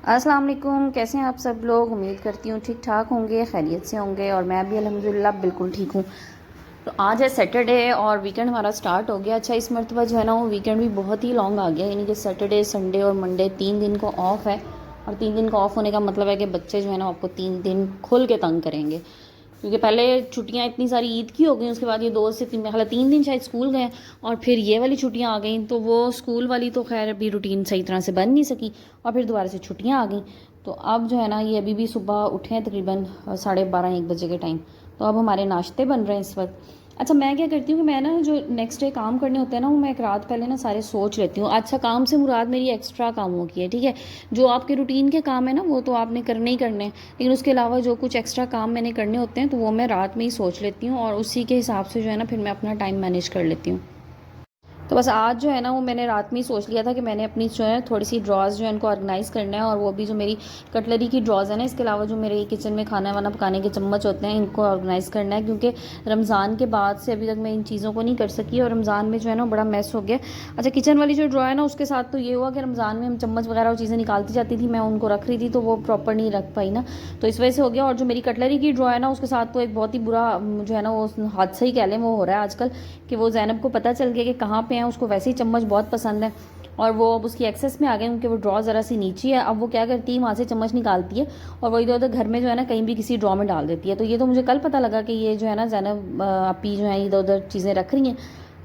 अस्सलाम वालेकुम। कैसे हैं आप सब लोग? उम्मीद करती हूँ ठीक ठाक होंगे, खैरियत से होंगे। और मैं भी अल्हम्दुलिल्लाह बिल्कुल ठीक हूँ। तो आज है सैटरडे और वीकेंड हमारा स्टार्ट हो गया। अच्छा, इस मरतबा जो है ना वो वीकेंड भी बहुत ही लॉन्ग आ गया, यानी कि सैटरडे संडे और मंडे 3 दिन को ऑफ है। और 3 दिन का ऑफ होने का मतलब है कि बच्चे जो है ना आपको 3 दिन खुल के तंग करेंगे, क्योंकि पहले छुट्टियां इतनी सारी ईद की हो गई, उसके बाद ये 2 से 3 मतलब 3 दिन शायद स्कूल गए, और फिर ये वाली छुट्टियां आ गई। तो वो स्कूल वाली तो खैर अभी रूटीन सही तरह से बन नहीं सकी, और फिर दोबारा से छुट्टियां आ गई। तो अब जो है ना ये अभी भी सुबह उठे हैं तकरीबन 12:30-1 बजे के टाइम। तो अब हमारे नाश्ते बन रहे हैं इस वक्त। अच्छा, मैं क्या करती हूँ कि मैं ना जो नेक्स्ट डे काम करने होते हैं ना वो मैं एक रात पहले ना सारे सोच लेती हूँ। अच्छा, काम से मुराद मेरी एक्स्ट्रा कामों की है, ठीक है। जो आपके रूटीन के काम है ना वो तो आपने करने ही करने हैं, लेकिन उसके अलावा जो कुछ एक्स्ट्रा काम मैंने करने होते हैं तो वो मैं रात में ही सोच लेती हूँ, और उसी के हिसाब से जो है ना फिर मैं अपना टाइम मैनेज कर लेती हूँ। तो बस आज जो है ना वो मैंने रात में ही सोच लिया था कि मैंने अपनी जो है थोड़ी सी ड्रॉज़ जो है उनको ऑर्गेनाइज़ करना है, और वो भी जो मेरी कटलरी की ड्रॉज़ है ना, इसके अलावा जो मेरे किचन में खाना वाना पकाने के चम्मच होते हैं इनको ऑर्गेनाइज़ करना है, क्योंकि रमज़ान के बाद से अभी तक मैं इन चीज़ों को नहीं कर सकी, और रमज़ान में जो है ना बड़ा मैस हो गया। अच्छा, किचन वाली जो ड्रॉ है ना उसके साथ तो ये हुआ कि रमज़ान में हम चम्मच वगैरह और चीज़ें निकालती जाती थी, मैं उनको रख रही थी तो वो प्रॉपर नहीं रख पाई ना, तो इस वजह से हो गया। और जो मेरी कटलरी की ड्रॉ है ना उसके साथ तो एक बहुत ही बुरा जो है ना वो हादसा ही कह लें वो हो रहा है आजकल, कि वो ज़ैनब को पता चल गया कि कहाँ पे हैं, उसको वैसे ही चम्मच बहुत पसंद है, और वो अब उसकी एक्सेस में आ गए, क्योंकि वो ड्रॉ ज़रा सी नीचे है। अब वो क्या करती है, वहाँ से चम्मच निकालती है और वो इधर उधर घर में जो है ना कहीं भी किसी ड्रॉ में डाल देती है। तो ये तो मुझे कल पता लगा कि ये जो है ना ज़ैनब अपी जो है इधर उधर चीज़ें रख रही हैं।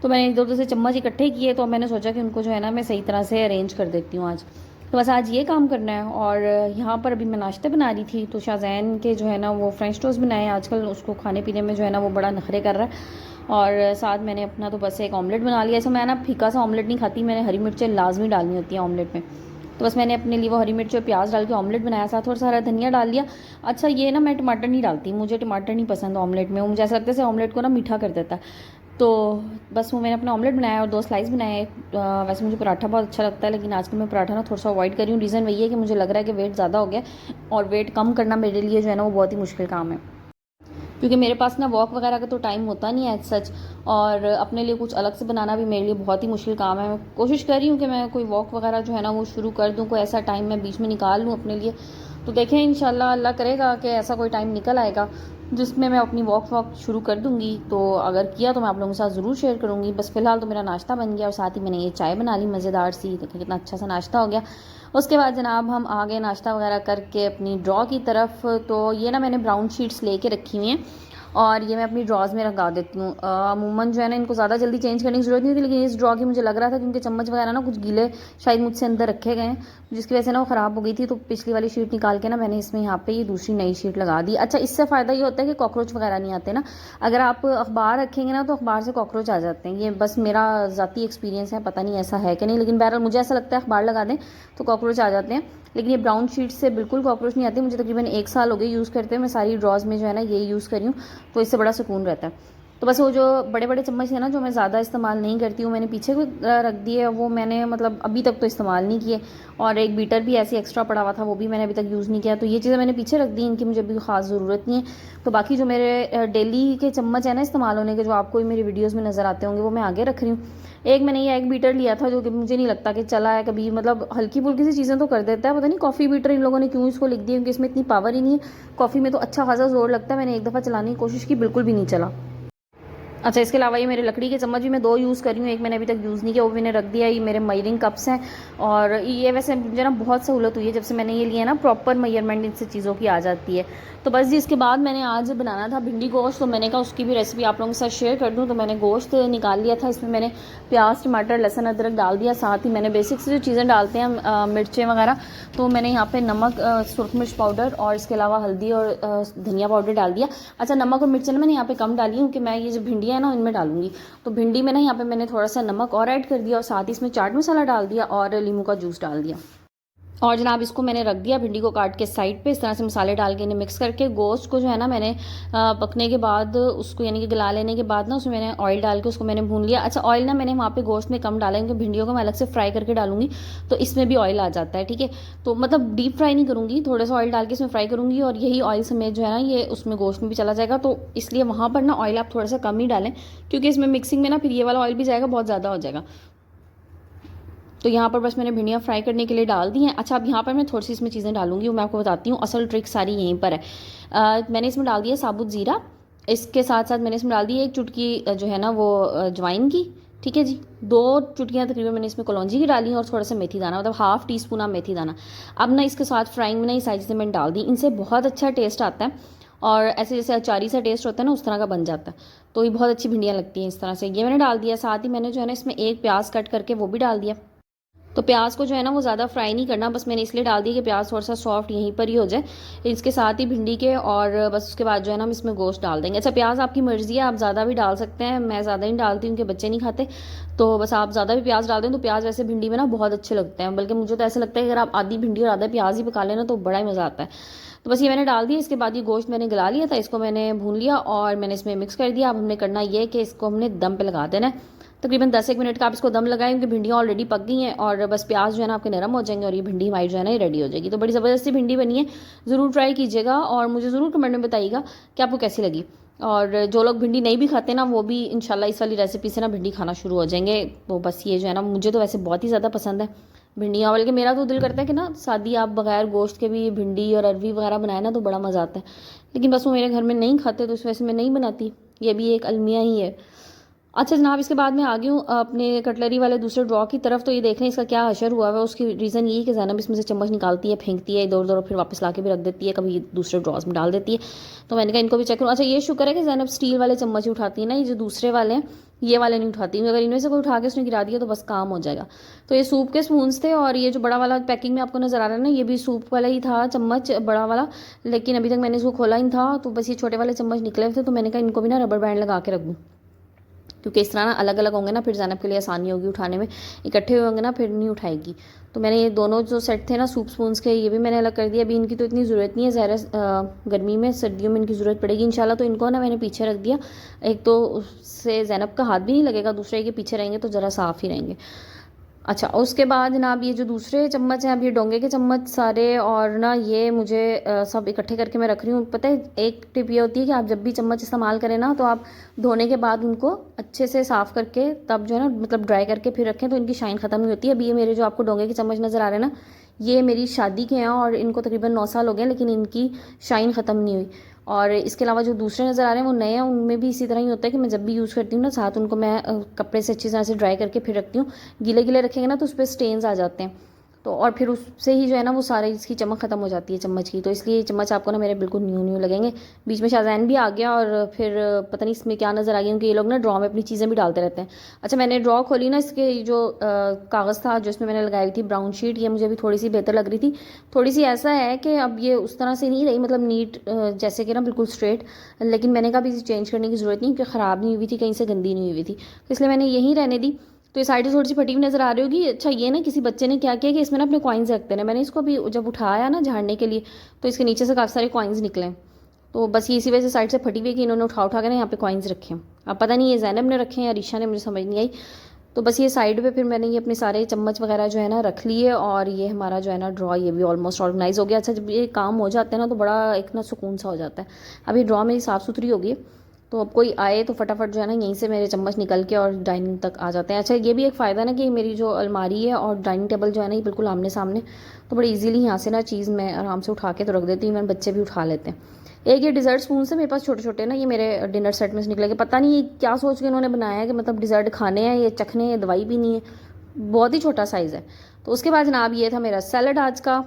तो मैंने इधर उधर से चम्मच इकट्ठे किए, तो मैंने सोचा कि उनको जो है ना मैं सही तरह से अरेंज कर देती हूँ आज। तो बस आज ये काम करना है। और यहाँ पर अभी मैं नाश्ते बना रही थी, तो शाहजैन के जो है ना वो फ्रेंच टोस्ट बनाए हैं। आजकल उसको खाने पीने में जो है ना वो बड़ा नखरे कर रहा है। और साथ मैंने अपना तो बस एक ऑमलेट बना लिया। ऐसा मैं ना फीका सा ऑमलेट नहीं खाती, मैंने हरी मिर्चें लाजमी डालनी होती हैं ऑमलेट में। तो बस मैंने अपने लिए वो हरी मिर्च और प्याज डाल के ऑमलेट बनाया, साथ थोड़ा सा हरा धनिया डाल लिया। अच्छा, ये ना मैं टमाटर नहीं डालती, मुझे टमाटर नहीं पसंद ऑमलेट में, वो मुझे ऐसा लगता है ऑमलेट को ना मीठा कर देता है। तो बस वो मैंने अपना ऑमलेट बनाया और 2 स्लाइस बनाए। वैसे मुझे पराठा बहुत अच्छा लगता है, लेकिन आजकल मैं पराठा ना थोड़ा सा अवॉइड कर रही हूँ। रीज़न वही है कि मुझे लग रहा है कि वेट ज़्यादा हो गया, और वेट कम करना मेरे लिए जो है ना वो बहुत ही मुश्किल काम है, क्योंकि मेरे पास ना वॉक वगैरह का तो टाइम होता नहीं है एज सच, और अपने लिए कुछ अलग से बनाना भी मेरे लिए बहुत ही मुश्किल काम है। मैं कोशिश कर रही हूँ कि मैं कोई वॉक वगैरह जो है ना वो शुरू कर दूँ, कोई ऐसा टाइम मैं बीच में निकाल लूँ अपने लिए। तो देखें, इंशाल्लाह अल्लाह करेगा कि ऐसा कोई टाइम निकल आएगा जिसमें मैं अपनी वॉक शुरू कर दूँगी। तो अगर किया तो मैं आप लोगों के साथ ज़रूर शेयर करूँगी। बस फ़िलहाल तो मेरा नाश्ता बन गया, और साथ ही मैंने ये चाय बना ली मज़ेदार सी। देखिए कितना अच्छा सा नाश्ता हो गया। उसके बाद जनाब हम आ गए नाश्ता वगैरह करके अपनी ड्रॉ की तरफ। तो ये ना मैंने ब्राउन शीट्स लेके रखी हुई हैं, और ये मैं अपनी ड्रॉज में लगा देती हूँ। अमूमन जो है ना इनको ज़्यादा जल्दी चेंज करने की ज़रूरत नहीं होती, लेकिन इस ड्रॉ की मुझे लग रहा था क्योंकि चम्मच वगैरह ना कुछ गीले शायद मुझसे अंदर रखे गए हैं, जिसकी वजह से ना वो ख़राब हो गई थी। तो पिछली वाली शीट निकाल के ना मैंने इसमें यहाँ पे ये दूसरी नई शीट लगा दी। अच्छा, इससे फ़ायदा ये होता है कि कॉकरोच वगैरह नहीं आते ना। अगर आप अखबार रखेंगे ना तो अखबार से कॉकरोच आ जाते हैं। ये बस मेरा ज़ाती एक्सपीरियंस है, पता नहीं ऐसा है कि नहीं, लेकिन बहरहाल मुझे ऐसा लगता है अखबार लगा दें तो कॉकरोच आ जाते हैं। लेकिन ये ब्राउन शीट से बिल्कुल कॉकरोच नहीं आते। मुझे तकरीबन 1 साल हो गए यूज़ करते हैं, मैं सारी ड्रॉज में जो है ना ये यूज़ करी हूँ, तो इससे बड़ा सुकून रहता है। तो बस वो जो बड़े बड़े चम्मच है ना जो मैं ज़्यादा इस्तेमाल नहीं करती हूँ, मैंने पीछे को रख दिए, वो मैंने मतलब अभी तक तो इस्तेमाल नहीं किए। और एक बीटर भी ऐसे एक्स्ट्रा पड़ा हुआ था, वो भी मैंने अभी तक यूज़ नहीं किया। तो ये चीज़ें मैंने पीछे रख दी, इनकी मुझे अभी ख़ास ज़रूरत नहीं है। तो बाकी जो मेरे डेली के चम्मच है ना इस्तेमाल होने के, जो आपको मेरी वीडियोज़ में नज़र आते होंगे, वो मैं आगे रख रही हूँ। एक मैंने ये एक बीटर लिया था जो कि मुझे नहीं लगता कि चला है कभी, मतलब हल्की फुल्की सी चीज़ें तो कर देता है। पता नहीं कॉफ़ी बीटर इन लोगों ने क्यों इसको लिख दिया, क्योंकि इसमें इतनी पावर ही नहीं है। कॉफ़ी में तो अच्छा खासा जोर लगता है। मैंने एक दफ़ा चलाने की कोशिश की, बिल्कुल भी नहीं चला। अच्छा, इसके अलावा ये मेरे लकड़ी के चम्मच भी मैं 2 यूज़ कर रही हूँ, एक मैंने अभी तक यूज़ नहीं किया, वो मैंने रख दिया। ये मेरे मेजरिंग कप्स हैं, और ये वैसे मुझे ना बहुत सहूलत हुई है जब से मैंने ये लिया ना, प्रॉपर मेजरमेंट इनसे चीज़ों की आ जाती है। तो बस जी, इसके बाद मैंने आज बनाना था भिंडी गोश्त, तो मैंने कहा उसकी भी रेसिपी आप लोगों के साथ शेयर कर दूँ। तो मैंने गोश्त निकाल लिया था, इसमें मैंने प्याज टमाटर लहसुन अदरक डाल दिया, साथ ही मैंने बेसिक से जो चीज़ें डालते हैं मिर्चें वगैरह, तो मैंने यहाँ पे नमक, सुरख मिर्च पाउडर, और इसके अलावा हल्दी और धनिया पाउडर डाल दिया। अच्छा, नमक और मिर्चें ना मैंने यहाँ पे कम डाली हूँ कि मैं ये जो भिंडियाँ है ना इनमें डालूंगी। तो भिंडी में ना यहाँ पे मैंने थोड़ा सा नमक और ऐड कर दिया, और साथ ही इसमें चाट मसाला डाल दिया और नींबू का जूस डाल दिया। और जनाब इसको मैंने रख दिया भिंडी को काट के साइड पे, इस तरह से मसाले डाल के इन्हें मिक्स करके। गोश्त को जो है ना मैंने पकने के बाद उसको यानी कि गला लेने के बाद ना उसमें मैंने ऑयल डाल के उसको मैंने भून लिया। अच्छा, ऑयल ना मैंने वहाँ पे गोश्त में कम डाला, क्योंकि भिंडियों को मैं अलग से फ्राई करके डालूंगी, तो इसमें भी ऑयल आ जाता है, ठीक है। तो मतलब डीप फ्राई नहीं करूँगी, थोड़ा सा ऑयल डाल के इसमें फ्राई करूँगी, और यही ऑयल समेत जो है ना ये उसमें गोश्त में भी चला जाएगा। तो इसलिए वहाँ पर ना ऑयल आप थोड़ा सा कम ही डालें, क्योंकि इसमें मिक्सिंग में ना फिर ये वाला ऑयल भी जाएगा, बहुत ज़्यादा हो जाएगा। तो यहाँ पर बस मैंने भिंडियाँ फ्राई करने के लिए डाल दी हैं। अच्छा, अब यहाँ पर मैं थोड़ी सी इसमें चीज़ें डालूंगी, वो मैं आपको बताती हूँ, असल ट्रिक सारी यहीं पर है। मैंने इसमें डाल दिया साबुत ज़ीरा, इसके साथ साथ मैंने इसमें डाल दी एक चुटकी जो है ना वो अजवाइन की, ठीक है जी। 2 चुटकियाँ तकरीबन मैंने इसमें कलौंजी की डाली और थोड़ा सा मेथी दाना, मतलब हाफ़ टी स्पून आप मेथी दाना। अब ना इसके साथ फ्राइंग में ना ये सारी चीज़ें मैंने डाल दी, इनसे बहुत अच्छा टेस्ट आता है और ऐसे जैसे अचारी सा टेस्ट होता है ना उस तरह का बन जाता है। तो ये बहुत अच्छी भिंडियाँ लगती हैं इस तरह से। ये मैंने डाल दिया, साथ ही मैंने जो है ना इसमें एक प्याज कट करके वो भी डाल दिया। तो प्याज को जो है ना वो ज़्यादा फ्राई नहीं करना, बस मैंने इसलिए डाल दिया कि प्याज थोड़ा सा सॉफ्ट यहीं पर ही हो जाए इसके साथ ही भिंडी के, और बस उसके बाद जो है ना हम इसमें गोश्त डाल देंगे। अच्छा, प्याज आपकी मर्ज़ी है, आप ज़्यादा भी डाल सकते हैं, मैं ज़्यादा नहीं डालती हूँ क्योंकि बच्चे नहीं खाते, तो बस आप ज़्यादा भी प्याज डाल दें तो प्याज वैसे भिंडी में ना बहुत अच्छे लगते हैं, बल्कि मुझे तो ऐसा लगता है कि अगर आप आधी भिंडी और आधा प्याज ही पका लेना तो बड़ा ही मज़ा आता है। तो बस ये मैंने डाल दिया। इसके बाद ये गोश्त मैंने गला लिया था, इसको मैंने भून लिया और मैंने इसमें मिक्स कर दिया। अब हमने करना ये कि इसको हमने दम पे लगा देना है, तकरीबन 10-1 मिनट का आप इसको दम लगाएं क्योंकि भिंडियाँ ऑलरेडी पक गई हैं और बस प्याज जो है ना आपके नरम हो जाएंगे और ये भिंडी हमारी जो है ना ये रेडी हो जाएगी। तो बड़ी ज़बरदस्ती भिंडी बनी है, ज़रूर ट्राई कीजिएगा और मुझे ज़रूर कमेंट में बताइएगा कि आपको कैसी लगी। और जो लोग भिंडी नहीं भी खाते ना वो भी इंशाल्लाह इस वाली रेसिपी से ना भिंडी खाना शुरू हो जाएंगे। तो बस ये जो है ना मुझे तो वैसे बहुत ही ज़्यादा पसंद है भिंडियाँ, बल्कि मेरा तो दिल करता है कि ना सादी आप बगैर गोश्त के भी भिंडी और अरवी वगैरह बनाए ना तो बड़ा मज़ा आता है, लेकिन बस वो मेरे घर में नहीं खाते तो इस वजह से मैं नहीं बनाती, ये भी एक अलमिया ही है। अच्छा जनाब, इसके बाद मैं आ गई हूँ अपने कटलरी वाले दूसरे ड्रॉ की तरफ। तो ये देख लें इसका क्या हशर हुआ है। उसकी रीज़न यही कि ज़ैनब इसमें से चम्मच निकालती है, फेंकती है इधर उधर, फिर वापस ला के भी रख देती है, कभी दूसरे ड्रॉज में डाल देती है। तो मैंने कहा इनको भी चेक करूँ। अच्छा, ये शुक्र है कि ज़ैनब स्टील वाले चम्मच ही उठाती है ना, ये जो दूसरे वाले हैं ये वाले नहीं उठाती। अगर इनमें से कोई उठा के उसने गिरा दिया तो बस काम हो जाएगा। तो ये सूप के स्पून्स थे और ये जो बड़ा वाला पैकिंग में आपको नज़र आ रहा है ना ये भी सूप वाला ही था चम्मच, बड़ा वाला, लेकिन अभी तक मैंने इसको खोला ही था। तो बस ये छोटे वाले चम्मच निकले थे, तो मैंने कहा इनको भी ना रबर बैंड लगा के रख दूँ, क्योंकि इस तरह ना अलग अलग होंगे ना फिर ज़ैनब के लिए आसानी होगी उठाने में, इकट्ठे हुए होंगे ना फिर नहीं उठाएगी। तो मैंने ये दोनों जो सेट थे ना सूप स्पून्स के ये भी मैंने अलग कर दिया। अभी इनकी तो इतनी ज़रूरत नहीं है, ज़ाहिर गर्मी में सर्दियों में इनकी ज़रूरत पड़ेगी इंशाल्लाह। तो इनको ना मैंने पीछे रख दिया, एक तो उससे ज़ैनब का हाथ भी नहीं लगेगा, दूसरे के पीछे रहेंगे तो ज़रा साफ़ ही रहेंगे। अच्छा, उसके बाद जनाब ये जो दूसरे चम्मच हैं, अब ये डोंगे के चम्मच सारे, और ना ये मुझे सब इकट्ठे करके मैं रख रही हूँ। पता है एक टिप ये होती है कि आप जब भी चम्मच इस्तेमाल करें ना तो आप धोने के बाद उनको अच्छे से साफ़ करके तब जो है ना मतलब ड्राई करके फिर रखें, तो इनकी शाइन ख़त्म नहीं होती है। अभी ये मेरे जो आपको डोंगे के चम्मच नज़र आ रहे हैं ना ये मेरी शादी के हैं और इनको तकरीबन 9 साल हो गए, लेकिन इनकी शाइन ख़त्म नहीं हुई। और इसके अलावा जो दूसरे नज़र आ रहे हैं वो नए हैं, उनमें भी इसी तरह ही होता है कि मैं जब भी यूज़ करती हूँ ना साथ उनको मैं कपड़े से अच्छी तरह से ड्राई करके फिर रखती हूँ। गीले गीले रखेंगे ना तो उस पर स्टेन्स आ जाते हैं, तो और फिर उससे ही जो है ना वो सारी इसकी चमक ख़त्म हो जाती है चम्मच की। तो इसलिए चम्मच आपको ना मेरे बिल्कुल न्यू न्यू लगेंगे। बीच में शाहजैन भी आ गया और फिर पता नहीं इसमें क्या नज़र आ गया, क्योंकि ये लोग ना ड्रॉ में अपनी चीज़ें भी डालते रहते हैं। अच्छा, मैंने ड्रॉ खोली ना, इसके जो कागज़ था जो इसमें मैंने लगाई हुई थी ब्राउन शीट, ये मुझे अभी थोड़ी सी बेहतर लग रही थी। थोड़ी सी ऐसा है कि अब ये उस तरह से नहीं रही, मतलब नीट जैसे कि ना बिल्कुल स्ट्रेट, लेकिन मैंने कहा इसे चेंज करने की ज़रूरत नहीं क्योंकि ख़राब नहीं हुई थी, कहीं से गंदी नहीं हुई थी, तो इसलिए मैंने यहीं रहने दी। तो ये साइड थोड़ी सी फटी हुई नज़र आ रही होगी। अच्छा, ये ना किसी बच्चे ने क्या किया कि इसमें ना अपने कॉइन्स रखते हैं। मैंने इसको भी जब उठाया ना झाड़ने के लिए तो इसके नीचे से काफ़ी सारे कॉइन्स निकले, तो बस ये इसी वजह से साइड से फटी हुई कि इन्होंने उठा उठा के ना यहाँ पे कॉइन्स रखे हैं। अब पता नहीं ये ज़ैनब ने रखे हैं या रीशा ने, मुझे समझ नहीं आई। तो बस ये साइड पे फिर मैंने ये अपने सारे चम्मच वगैरह जो है ना रख लिए और ये हमारा जो है ना ड्रॉ ये भी ऑलमोस्ट ऑर्गेनाइज हो गया। अच्छा, जब ये काम हो जाते हैं ना तो बड़ा एक ना सुकून सा हो जाता है। अभी ड्रॉ मेरी साफ़ सुथरी हो गई, तो अब कोई आए तो फटाफट जो है ना यहीं से मेरे चम्मच निकल के और डाइनिंग तक आ जाते हैं। अच्छा, ये भी एक फ़ायदा ना कि मेरी जो अलमारी है और डाइनिंग टेबल जो है ना ये बिल्कुल आमने सामने, तो बड़ी इजीली यहाँ से ना चीज़ मैं आराम से उठा के तो रख देती हूँ, मेरे बच्चे भी उठा लेते हैं। एक ये डिज़र्ट स्पून से मेरे पास छोटे छोटे ना, ये मेरे डिनर सेट में से निकलेंगे। पता नहीं ये क्या सोच के इन्होंने बनाया है कि मतलब डिज़र्ट खाने हैं, ये चखने हैं, दवाई भी नहीं है, बहुत ही छोटा साइज़ है। तो उसके बाद जनाब ये था मेरा सैलड आज का।